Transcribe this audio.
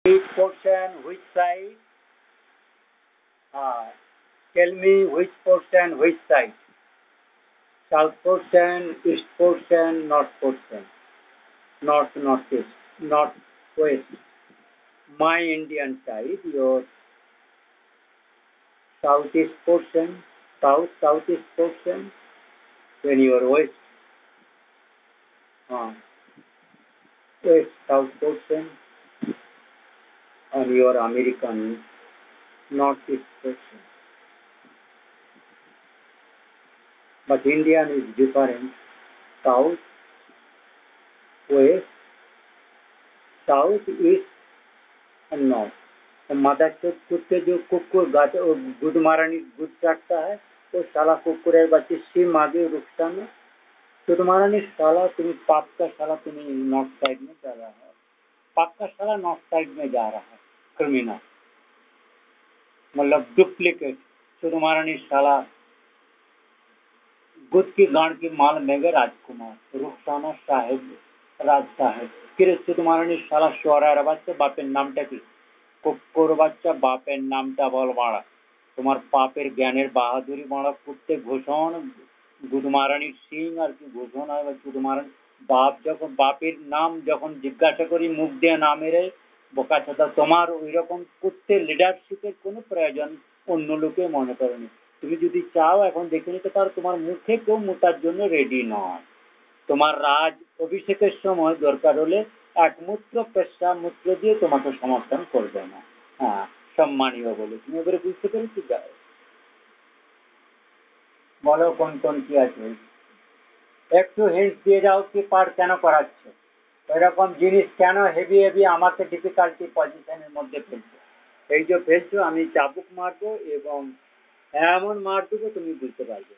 Which portion, which side? Ah, tell me which portion, which side? South portion, east portion, north portion. North, northeast, northwest. My Indian side, your southeast portion, southeast portion, when you are west, west, south portion, and your American northeast portion. But Indian is different. South, west, south, east, and north. तो mother चोट कुत्ते जो कुकुर गाते गुद मारानी गुद चाटता है तो साला कुकुर बच्चे सिम आगे रुकता में तो तुम्हारा नहीं साला तुम्हें पाप का साला तुम्हें नॉर्थ साइड में जा रहा है पाप का साला नॉर्थ साइड में जा रहा है क्रिमिनल मतलब डुप्लीकेट तो तुम्हारा नहीं साला गुद की गांड की माल मेगे राजकुमार रुखसाना साहेब राज साहेब फिर तो तुम्हारा नहीं साला शोरा बाচ্চা বাপের নামটা কি কুকুর বাচ্চা বাপের নামটা বল বাড়া তোমার পাপের জ্ঞানের বাহাদুরি বাড়া কুত্তে ঘোষণ গুদমারানির সিং আর কি ঘোষণ হয় বা গুদমারান বাপ যখন বাপের নাম যখন জিজ্ঞাসা করি মুখ দিয়ে না মেরে বোকাচোদা তোমার ওই রকম কুত্তে লিডারশিপের কোনো প্রয়োজন অন্য লোকে মনে করেনি তুমি যদি চাও এখন দেখে নিতে পারো তোমার মুখে কেউ মুতার জন্য রেডি নয় তোমার রাজ অভিষেকের সময় দরকার হলে একমূত্র পেশা মূত্র দিয়ে তোমাকে সমর্থন করবে না হ্যাঁ সম্মানীয় বলে তুমি এবারে বুঝতে পেরেছি যাও বলো কোন কোন কি আছে একটু হিন্ট দিয়ে যাও কি পার কেন করাচ্ছে এরকম জিনিস কেন হেভি হেভি আমাকে ডিফিকাল্টি পজিশনের মধ্যে ফেলছো এই যে ফেলছো আমি চাবুক মারবো এবং এমন মার দেবো তুমি বুঝতে পারবে